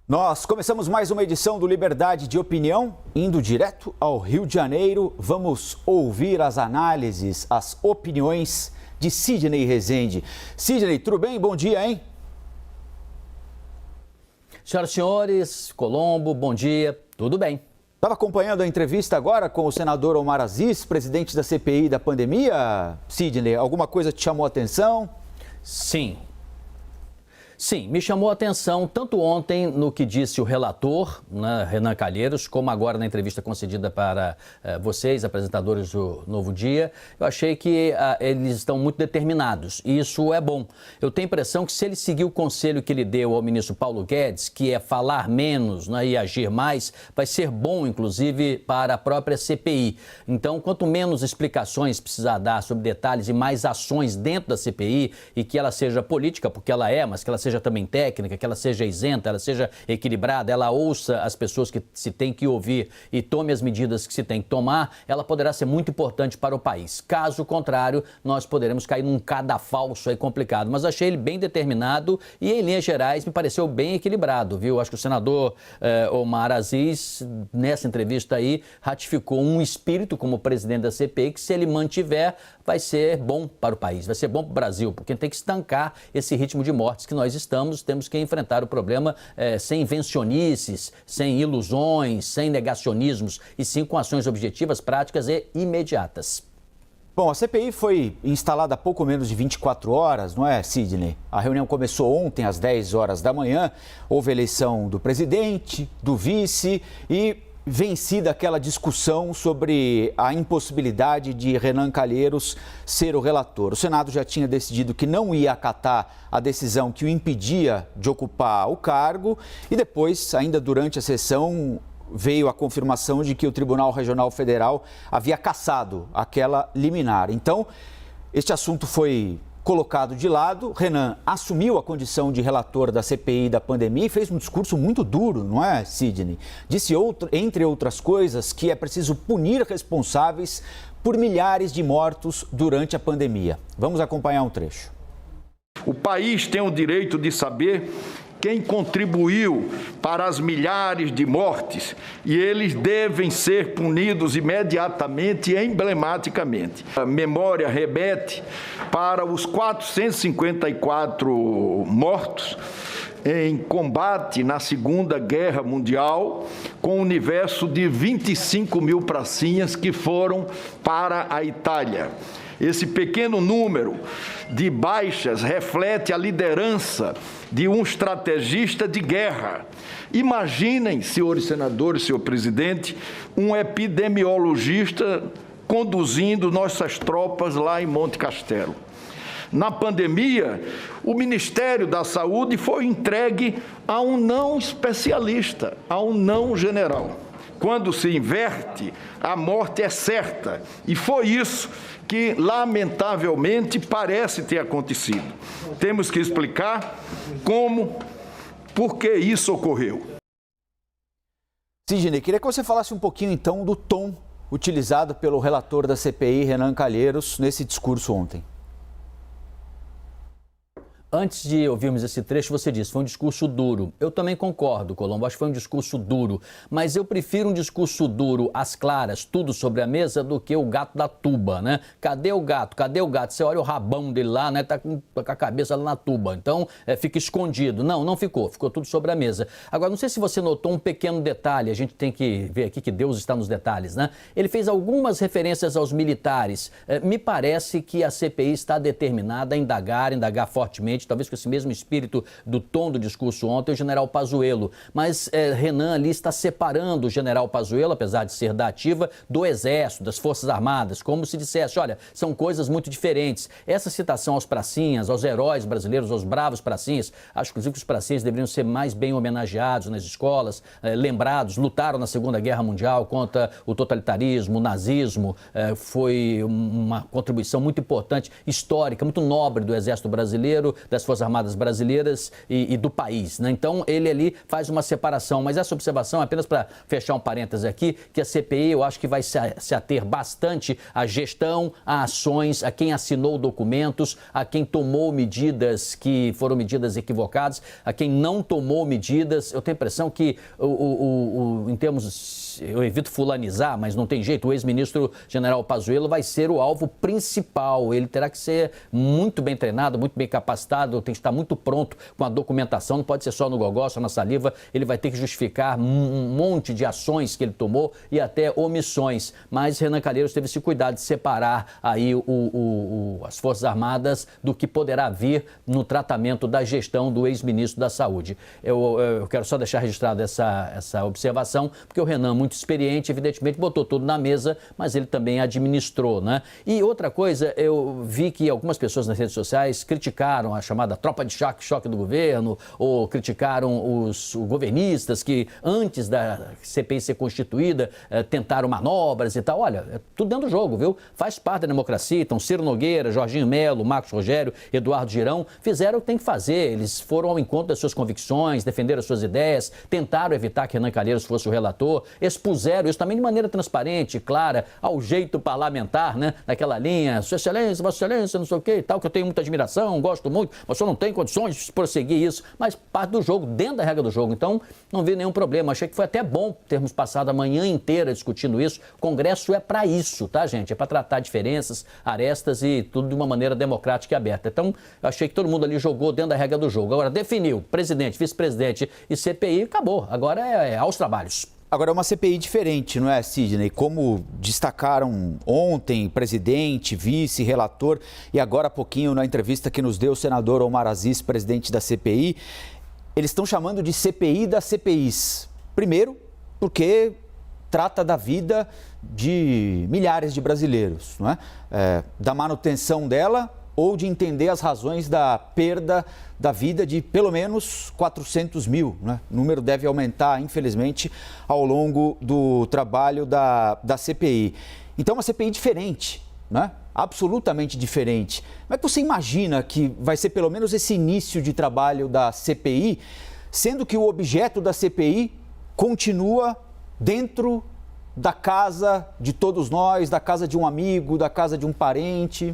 Nós começamos mais uma edição do Liberdade de Opinião, indo direto ao Rio de Janeiro. Vamos ouvir as análises, as opiniões de Sidney Rezende. Sidney, tudo bem? Bom dia, hein? Senhoras e senhores, Colombo, bom dia, tudo bem. Estava acompanhando a entrevista agora com o senador Omar Aziz, presidente da CPI da pandemia. Sidney, alguma coisa te chamou a atenção? Sim, me chamou a atenção tanto ontem no que disse o relator, né, Renan Calheiros, como agora na entrevista concedida para vocês, apresentadores do Novo Dia. Eu achei que eles estão muito determinados e isso é bom. Eu tenho a impressão que se ele seguir o conselho que ele deu ao ministro Paulo Guedes, que é falar menos, né, e agir mais, vai ser bom, inclusive, para a própria CPI. Então, quanto menos explicações precisar dar sobre detalhes e mais ações dentro da CPI, e que ela seja política, porque ela é, mas que ela seja também técnica, que ela seja isenta, ela seja equilibrada, ela ouça as pessoas que se tem que ouvir e tome as medidas que se tem que tomar, ela poderá ser muito importante para o país. Caso contrário, nós poderemos cair num cadafalso aí complicado. Mas achei ele bem determinado e, em linhas gerais, me pareceu bem equilibrado, viu? Acho que o senador Omar Aziz, nessa entrevista aí, ratificou um espírito como presidente da CPI que, se ele mantiver, vai ser bom para o país, vai ser bom para o Brasil, porque tem que estancar esse ritmo de mortes que nós temos que enfrentar o problema sem invencionices, sem ilusões, sem negacionismos, e sim com ações objetivas, práticas e imediatas. Bom, a CPI foi instalada há pouco menos de 24 horas, não é, Sidney? A reunião começou ontem às 10 horas da manhã, houve eleição do presidente, do vice e vencida aquela discussão sobre a impossibilidade de Renan Calheiros ser o relator. O Senado já tinha decidido que não ia acatar a decisão que o impedia de ocupar o cargo e depois, ainda durante a sessão, veio a confirmação de que o Tribunal Regional Federal havia cassado aquela liminar. Então, este assunto foi colocado de lado. Renan assumiu a condição de relator da CPI da pandemia e fez um discurso muito duro, não é, Sidney? Disse, entre outras coisas, que é preciso punir responsáveis por milhares de mortos durante a pandemia. Vamos acompanhar um trecho. O país tem o direito de saber quem contribuiu para as milhares de mortes e eles devem ser punidos imediatamente e emblematicamente. A memória remete para os 454 mortos em combate na Segunda Guerra Mundial, com um universo de 25 mil pracinhas que foram para a Itália. Esse pequeno número de baixas reflete a liderança de um estrategista de guerra. Imaginem, senhores senadores, senhor presidente, um epidemiologista conduzindo nossas tropas lá em Monte Castelo. Na pandemia, o Ministério da Saúde foi entregue a um não especialista, a um não general. Quando se inverte, a morte é certa. E foi isso que, lamentavelmente, parece ter acontecido. Temos que explicar por que isso ocorreu. Sidney, queria que você falasse um pouquinho, então, do tom utilizado pelo relator da CPI, Renan Calheiros, nesse discurso ontem. Antes de ouvirmos esse trecho, você disse, foi um discurso duro. Eu também concordo, Colombo, acho que foi um discurso duro. Mas eu prefiro um discurso duro, às claras, tudo sobre a mesa, do que o gato da tuba, né? Cadê o gato? Cadê o gato? Você olha o rabão dele lá, né? Tá com a cabeça lá na tuba. Então, fica escondido. Não ficou. Ficou tudo sobre a mesa. Agora, não sei se você notou um pequeno detalhe. A gente tem que ver aqui que Deus está nos detalhes, né? Ele fez algumas referências aos militares. Me parece que a CPI está determinada a indagar fortemente, talvez com esse mesmo espírito do tom do discurso ontem, o general Pazuello. Mas Renan ali está separando o general Pazuello, apesar de ser da ativa, do Exército, das Forças Armadas, como se dissesse, olha, são coisas muito diferentes. Essa citação aos pracinhas, aos heróis brasileiros, aos bravos pracinhas, acho inclusive que os pracinhas deveriam ser mais bem homenageados nas escolas, lembrados, lutaram na Segunda Guerra Mundial contra o totalitarismo, o nazismo, foi uma contribuição muito importante, histórica, muito nobre do Exército Brasileiro, da das Forças Armadas brasileiras e do país, né? Então, ele ali faz uma separação, mas essa observação, apenas para fechar um parêntese aqui, que a CPI eu acho que vai se ater bastante à gestão, a ações, a quem assinou documentos, a quem tomou medidas que foram medidas equivocadas, a quem não tomou medidas. Eu tenho a impressão que, em termos, eu evito fulanizar, mas não tem jeito, o ex-ministro General Pazuello vai ser o alvo principal. Ele terá que ser muito bem treinado, muito bem capacitado, tem que estar muito pronto com a documentação, não pode ser só no gogó, só na saliva. Ele vai ter que justificar um monte de ações que ele tomou e até omissões. Mas Renan Calheiros teve esse cuidado de separar aí as Forças Armadas do que poderá vir no tratamento da gestão do ex-ministro da Saúde. Eu quero só deixar registrada essa observação, porque o Renan, muito experiente, evidentemente botou tudo na mesa, mas ele também administrou, né? E outra coisa, eu vi que algumas pessoas nas redes sociais criticaram a chamada tropa de choque do governo, ou criticaram os governistas que, antes da CPI ser constituída, tentaram manobras e tal. Olha, é tudo dentro do jogo, viu? Faz parte da democracia. Então, Ciro Nogueira, Jorginho Melo, Marcos Rogério, Eduardo Girão fizeram o que tem que fazer. Eles foram ao encontro das suas convicções, defenderam as suas ideias, tentaram evitar que Renan Calheiros fosse o relator, expuseram isso também de maneira transparente, clara, ao jeito parlamentar, né? Naquela linha, Sua Excelência, Vossa Excelência, não sei o que e tal, que eu tenho muita admiração, gosto muito, mas só não tem condições de prosseguir isso, mas parte do jogo, dentro da regra do jogo. Então, não vi nenhum problema. Achei que foi até bom termos passado a manhã inteira discutindo isso. O Congresso é para isso, tá, gente? É para tratar diferenças, arestas e tudo de uma maneira democrática e aberta. Então, eu achei que todo mundo ali jogou dentro da regra do jogo. Agora, definiu presidente, vice-presidente e CPI, acabou. Agora é aos trabalhos. Agora, é uma CPI diferente, não é, Sidney? Como destacaram ontem presidente, vice, relator e agora há pouquinho na entrevista que nos deu o senador Omar Aziz, presidente da CPI, eles estão chamando de CPI das CPIs. Primeiro, porque trata da vida de milhares de brasileiros, não é? Da manutenção dela ou de entender as razões da perda da vida de pelo menos 400 mil. Né? O número deve aumentar, infelizmente, ao longo do trabalho da CPI. Então, uma CPI diferente, né? Absolutamente diferente. Como é que você imagina que vai ser pelo menos esse início de trabalho da CPI, sendo que o objeto da CPI continua dentro da casa de todos nós, da casa de um amigo, da casa de um parente?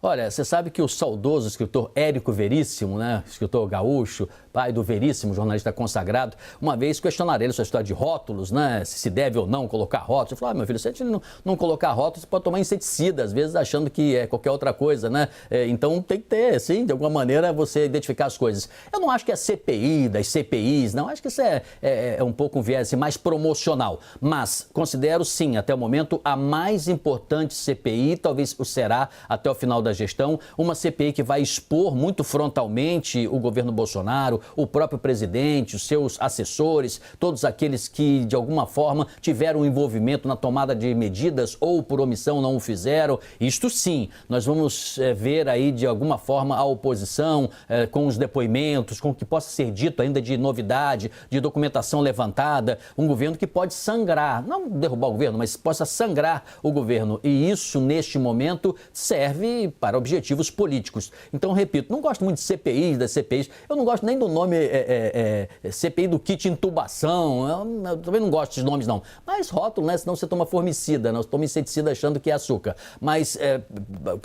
Olha, você sabe que o saudoso escritor Érico Veríssimo, né, escritor gaúcho, pai do Veríssimo, jornalista consagrado, uma vez questionaram ele sobre a história de rótulos, né, se deve ou não colocar rótulos. Ele falou, meu filho, se a gente não colocar rótulos, você pode tomar inseticida, às vezes achando que é qualquer outra coisa, né? Então tem que ter, sim, de alguma maneira você identificar as coisas. Eu não acho que é CPI das CPIs, não, acho que isso é um pouco um viés mais promocional, mas considero, sim, até o momento, a mais importante CPI, talvez o será até o final da gestão, uma CPI que vai expor muito frontalmente o governo Bolsonaro, o próprio presidente, os seus assessores, todos aqueles que de alguma forma tiveram um envolvimento na tomada de medidas ou por omissão não o fizeram. Isto sim, nós vamos ver aí de alguma forma a oposição com os depoimentos, com o que possa ser dito ainda de novidade, de documentação levantada, um governo que pode sangrar, não derrubar o governo, mas possa sangrar o governo. E isso, neste momento, serve para objetivos políticos. Então, repito, não gosto muito de CPIs, das CPIs, eu não gosto nem do nome CPI do kit intubação, eu também não gosto desses nomes não, mas rótulo, né, senão você toma formicida, né, você toma inseticida achando que é açúcar, mas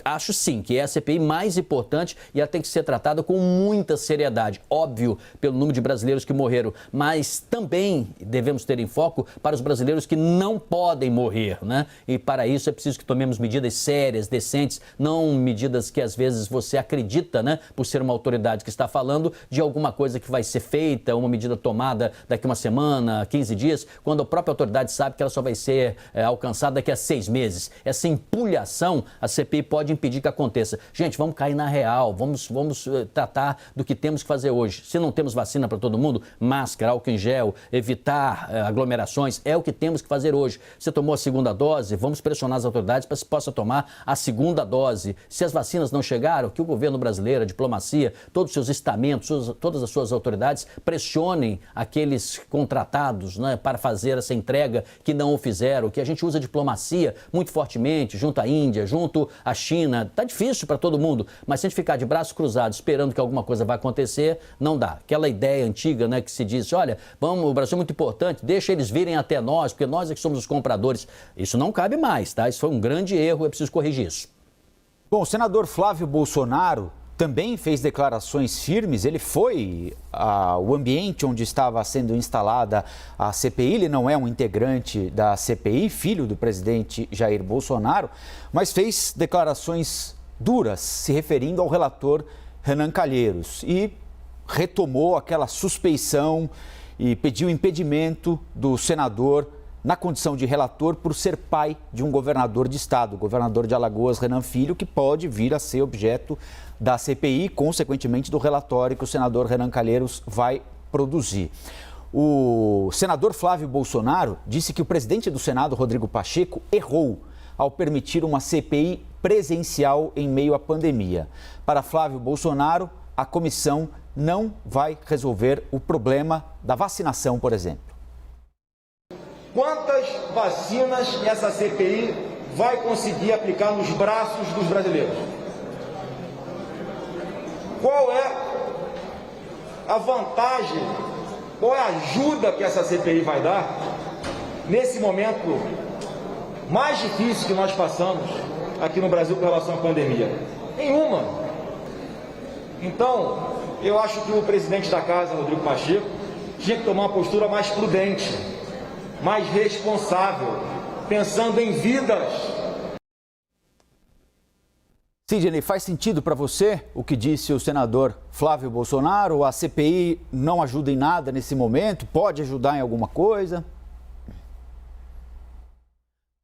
acho sim que é a CPI mais importante e ela tem que ser tratada com muita seriedade, óbvio, pelo número de brasileiros que morreram, mas também devemos ter em foco para os brasileiros que não podem morrer, né, e para isso é preciso que tomemos medidas sérias, decentes, não medidas que às vezes você acredita, né, por ser uma autoridade que está falando de alguma coisa que vai ser feita, uma medida tomada daqui uma semana, 15 dias, quando a própria autoridade sabe que ela só vai ser alcançada daqui a 6 meses. Essa empulhação, a CPI pode impedir que aconteça. Gente, vamos cair na real, vamos tratar do que temos que fazer hoje. Se não temos vacina para todo mundo, máscara, álcool em gel, evitar aglomerações, é o que temos que fazer hoje. Você tomou a segunda dose, vamos pressionar as autoridades para que se possa tomar a segunda dose. Se as vacinas não chegaram, que o governo brasileiro, a diplomacia, todos os seus estamentos, todas as suas autoridades pressionem aqueles contratados, né, para fazer essa entrega que não o fizeram, que a gente usa a diplomacia muito fortemente junto à Índia, junto à China. Está difícil para todo mundo, mas se a gente ficar de braços cruzados esperando que alguma coisa vai acontecer, não dá. Aquela ideia antiga, né, que se diz, olha, o Brasil é muito importante, deixa eles virem até nós, porque nós é que somos os compradores. Isso não cabe mais, tá? Isso foi um grande erro, é preciso corrigir isso. Bom, o senador Flávio Bolsonaro também fez declarações firmes. Ele foi ao ambiente onde estava sendo instalada a CPI. Ele não é um integrante da CPI, filho do presidente Jair Bolsonaro, mas fez declarações duras se referindo ao relator Renan Calheiros e retomou aquela suspeição e pediu impedimento do senador na condição de relator por ser pai de um governador de estado, o governador de Alagoas, Renan Filho, que pode vir a ser objeto da CPI, consequentemente do relatório que o senador Renan Calheiros vai produzir. O senador Flávio Bolsonaro disse que o presidente do Senado, Rodrigo Pacheco, errou ao permitir uma CPI presencial em meio à pandemia. Para Flávio Bolsonaro, a comissão não vai resolver o problema da vacinação, por exemplo. Quantas vacinas essa CPI vai conseguir aplicar nos braços dos brasileiros? Qual é a vantagem, qual é a ajuda que essa CPI vai dar nesse momento mais difícil que nós passamos aqui no Brasil com relação à pandemia? Nenhuma. Então, eu acho que o presidente da casa, Rodrigo Pacheco, tinha que tomar uma postura mais prudente, mais responsável, pensando em vidas. Sidney, faz sentido para você o que disse o senador Flávio Bolsonaro? A CPI não ajuda em nada nesse momento? Pode ajudar em alguma coisa?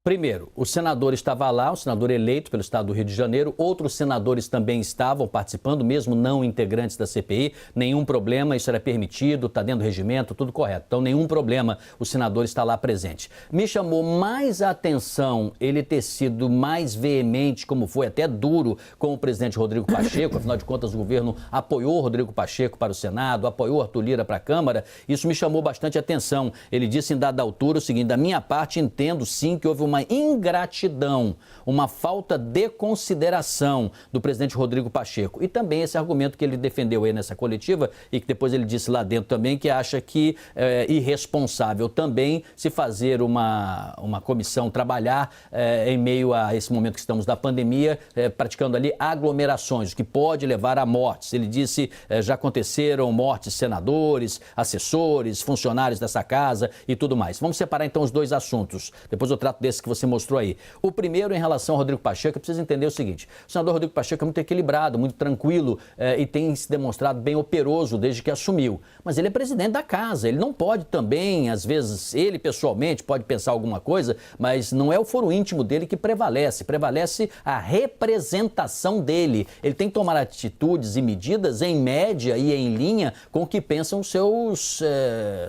Primeiro, o senador estava lá, o senador eleito pelo estado do Rio de Janeiro, outros senadores também estavam participando, mesmo não integrantes da CPI, nenhum problema, isso era permitido, está dentro do regimento, tudo correto. Então, nenhum problema, o senador está lá presente. Me chamou mais a atenção ele ter sido mais veemente, como foi até duro, com o presidente Rodrigo Pacheco, afinal de contas o governo apoiou Rodrigo Pacheco para o Senado, apoiou Arthur Lira para a Câmara, isso me chamou bastante atenção. Ele disse em dada altura o seguinte, da minha parte entendo sim que houve uma ingratidão, uma falta de consideração do presidente Rodrigo Pacheco. E também esse argumento que ele defendeu aí nessa coletiva e que depois ele disse lá dentro também que acha que é irresponsável também se fazer uma comissão trabalhar em meio a esse momento que estamos da pandemia, praticando ali aglomerações, o que pode levar a mortes. Ele disse já aconteceram mortes de senadores, assessores, funcionários dessa casa e tudo mais. Vamos separar então os dois assuntos. Depois eu trato desse que você mostrou aí. O primeiro, em relação ao Rodrigo Pacheco, precisa entender o seguinte, o senador Rodrigo Pacheco é muito equilibrado, muito tranquilo e tem se demonstrado bem operoso desde que assumiu. Mas ele é presidente da casa, ele não pode também, às vezes, ele pessoalmente pode pensar alguma coisa, mas não é o foro íntimo dele que prevalece, prevalece a representação dele. Ele tem que tomar atitudes e medidas em média e em linha com o que pensam os seus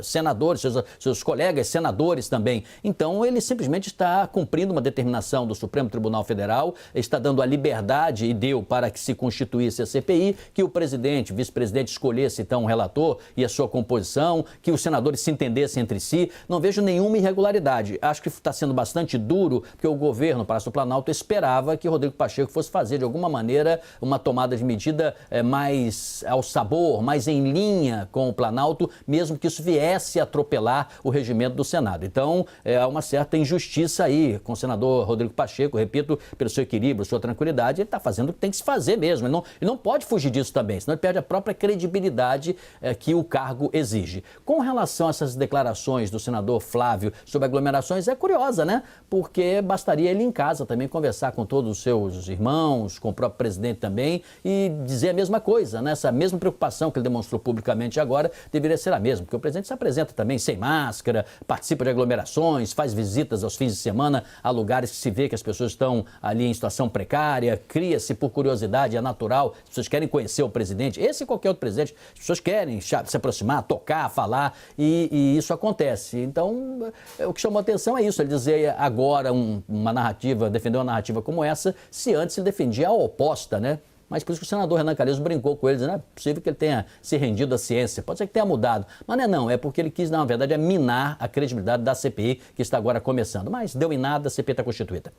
senadores, seus colegas senadores também. Então, ele simplesmente está cumprindo uma determinação do Supremo Tribunal Federal, está dando a liberdade e deu para que se constituísse a CPI, que o presidente, vice-presidente escolhesse então um relator e a sua composição, que os senadores se entendessem entre si. Não vejo nenhuma irregularidade. Acho que está sendo bastante duro, porque o governo, o Palácio do Planalto, esperava que Rodrigo Pacheco fosse fazer de alguma maneira uma tomada de medida mais ao sabor, mais em linha com o Planalto, mesmo que isso viesse a atropelar o regimento do Senado. Então, há uma certa injustiça aí com o senador Rodrigo Pacheco, repito, pelo seu equilíbrio, sua tranquilidade, ele está fazendo o que tem que se fazer mesmo. Ele não pode fugir disso também, senão ele perde a própria credibilidade que o cargo exige. Com relação a essas declarações do senador Flávio sobre aglomerações, é curiosa, né? Porque bastaria ele em casa também conversar com todos os seus irmãos, com o próprio presidente também e dizer a mesma coisa, né? Essa mesma preocupação que ele demonstrou publicamente agora deveria ser a mesma, porque o presidente se apresenta também sem máscara, participa de aglomerações, faz visitas aos fins de semana, semana a lugares que se vê que as pessoas estão ali em situação precária, cria-se por curiosidade, é natural, as pessoas querem conhecer o presidente, esse e qualquer outro presidente, as pessoas querem se aproximar, tocar, falar, e isso acontece. Então, o que chamou a atenção é isso, ele dizer agora uma narrativa, defender uma narrativa como essa, se antes ele defendia a oposta, né? Mas por isso que o senador Renan Calheiros brincou com ele, dizendo, não é possível que ele tenha se rendido à ciência, pode ser que tenha mudado, mas não, é porque ele quis, na verdade, minar a credibilidade da CPI, que está agora começando, mas deu em nada, a CPI está constituída.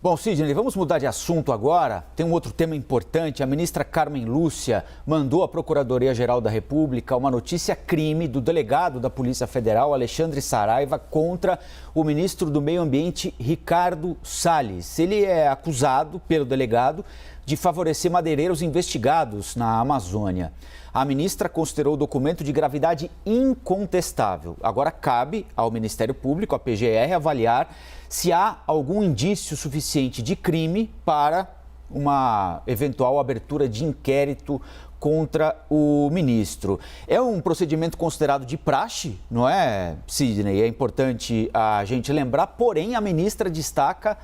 Bom, Sidney, vamos mudar de assunto agora. Tem um outro tema importante. A ministra Carmen Lúcia mandou à Procuradoria-Geral da República uma notícia crime do delegado da Polícia Federal, Alexandre Saraiva, contra o ministro do Meio Ambiente, Ricardo Salles. Ele é acusado pelo delegado de favorecer madeireiros investigados na Amazônia. A ministra considerou o documento de gravidade incontestável. Agora cabe ao Ministério Público, à PGR, avaliar se há algum indício suficiente de crime para uma eventual abertura de inquérito contra o ministro. É um procedimento considerado de praxe, não é, Sidney? É importante a gente lembrar, porém a ministra destaca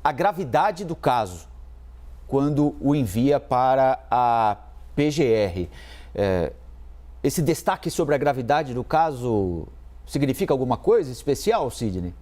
a gravidade do caso quando o envia para a PGR. Esse destaque sobre a gravidade do caso significa alguma coisa especial, Sidney?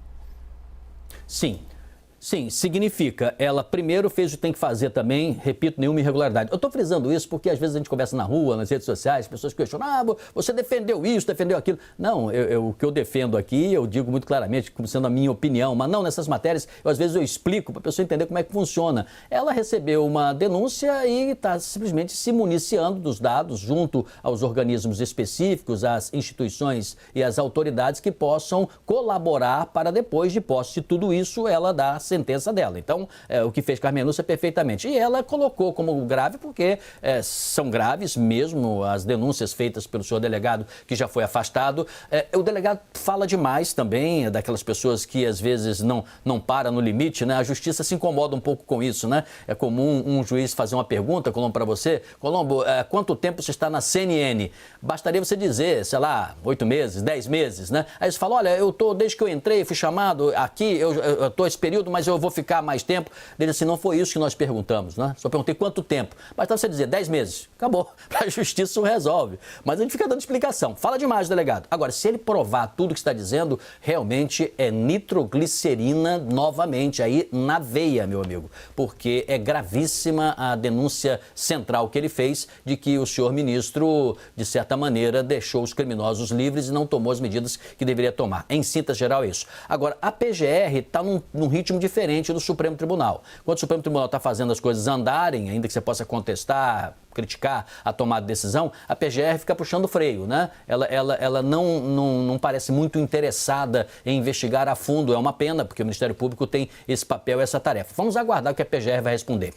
Sim, significa. Ela primeiro fez o que tem que fazer também, repito, nenhuma irregularidade. Eu estou frisando isso porque às vezes a gente conversa na rua, nas redes sociais, pessoas questionam, você defendeu isso, defendeu aquilo. Não, o que eu defendo aqui, eu digo muito claramente, como sendo a minha opinião, mas não nessas matérias, às vezes eu explico para a pessoa entender como é que funciona. Ela recebeu uma denúncia e está simplesmente se municiando dos dados junto aos organismos específicos, às instituições e às autoridades que possam colaborar para depois de posse de tudo isso, ela dar sentença dela. Então, o que fez Carmen Lúcia perfeitamente. E ela colocou como grave porque são graves mesmo as denúncias feitas pelo senhor delegado que já foi afastado. O delegado fala demais também, daquelas pessoas que às vezes não para no limite, né? A justiça se incomoda um pouco com isso, né? É comum um juiz fazer uma pergunta, Colombo, para você. Colombo, quanto tempo você está na CNN? Bastaria você dizer, sei lá, 8 meses, 10 meses, né? Aí você fala, olha, desde que eu entrei, fui chamado aqui, eu estou esse período, mas eu vou ficar mais tempo. Ele disse, não foi isso que nós perguntamos, né? Só perguntei quanto tempo. Basta você dizer 10 meses. Acabou. Para a justiça isso resolve. Mas a gente fica dando explicação. Fala demais, delegado. Agora, se ele provar tudo que está dizendo, realmente é nitroglicerina novamente aí na veia, meu amigo. Porque é gravíssima a denúncia central que ele fez de que o senhor ministro, de certa maneira, deixou os criminosos livres e não tomou as medidas que deveria tomar. Em síntese geral é isso. Agora, a PGR está num ritmo diferente do Supremo Tribunal. Quando o Supremo Tribunal está fazendo as coisas andarem, ainda que você possa contestar, criticar a tomada de decisão, a PGR fica puxando o freio, né? Ela não parece muito interessada em investigar a fundo. É uma pena, porque o Ministério Público tem esse papel, essa tarefa. Vamos aguardar o que a PGR vai responder.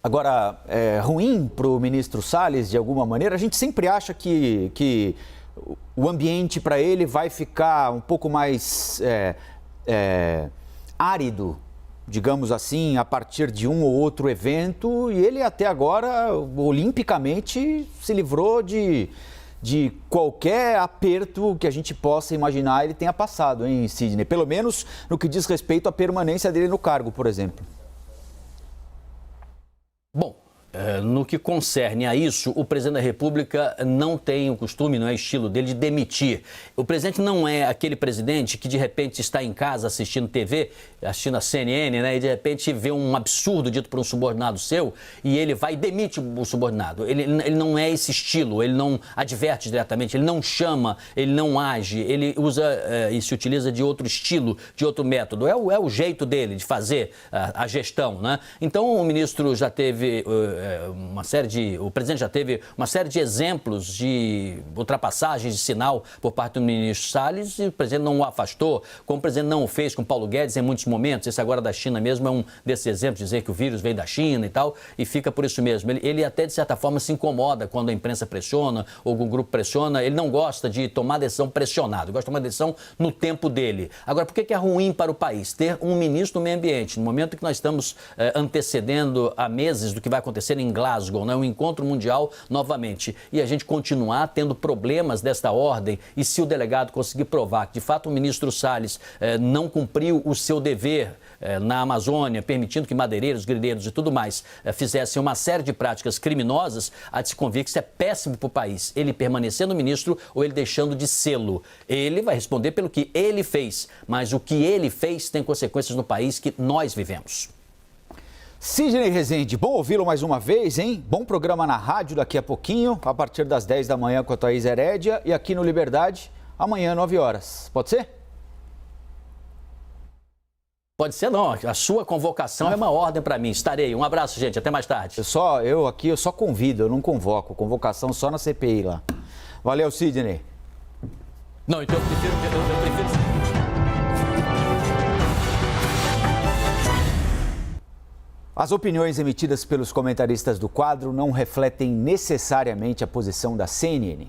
Agora, é ruim para o ministro Salles, de alguma maneira? A gente sempre acha que o ambiente para ele vai ficar um pouco mais árido, digamos assim, a partir de um ou outro evento, e ele até agora, olimpicamente, se livrou de qualquer aperto que a gente possa imaginar ele tenha passado, hein, Sidney? Pelo menos no que diz respeito à permanência dele no cargo, por exemplo. Bom, no que concerne a isso, o presidente da República não tem o costume, não é estilo dele, de demitir. O presidente não é aquele presidente que de repente está em casa assistindo TV, assistindo a CNN, né, e de repente vê um absurdo dito por um subordinado seu e ele vai e demite o subordinado. Ele não é esse estilo, ele não adverte diretamente, ele não chama, ele não age, ele usa e se utiliza de outro estilo, de outro método. É o jeito dele de fazer a gestão, né? Então o ministro já teve o presidente já teve uma série de exemplos de ultrapassagens de sinal por parte do ministro Salles e o presidente não o afastou, como o presidente não o fez com Paulo Guedes em muitos momentos. Esse agora da China mesmo é um desses exemplos, dizer que o vírus veio da China e tal, e fica por isso mesmo. Ele até, de certa forma, se incomoda quando a imprensa pressiona ou algum grupo pressiona. Ele não gosta de tomar decisão pressionado, gosta de tomar decisão no tempo dele. Agora, por que é ruim para o país ter um ministro do meio ambiente, no momento que nós estamos antecedendo há meses do que vai acontecer acontecer em Glasgow, né? Um encontro mundial novamente. E a gente continuar tendo problemas desta ordem, e se o delegado conseguir provar que, de fato, o ministro Salles não cumpriu o seu dever na Amazônia, permitindo que madeireiros, grileiros e tudo mais fizessem uma série de práticas criminosas, há de se convir que isso é péssimo para o país. Ele permanecendo ministro ou ele deixando de sê-lo. Ele vai responder pelo que ele fez, mas o que ele fez tem consequências no país que nós vivemos. Sidney Rezende, bom ouvi-lo mais uma vez, hein? Bom programa na rádio daqui a pouquinho, a partir das 10 da manhã com a Thaís Herédia, e aqui no Liberdade, amanhã, 9 horas. Pode ser? Pode ser não, a sua convocação é uma ordem para mim. Estarei. Um abraço, gente, até mais tarde. Eu só convido, eu não convoco. Convocação só na CPI lá. Valeu, Sidney. Não, então eu prefiro... As opiniões emitidas pelos comentaristas do quadro não refletem necessariamente a posição da CNN.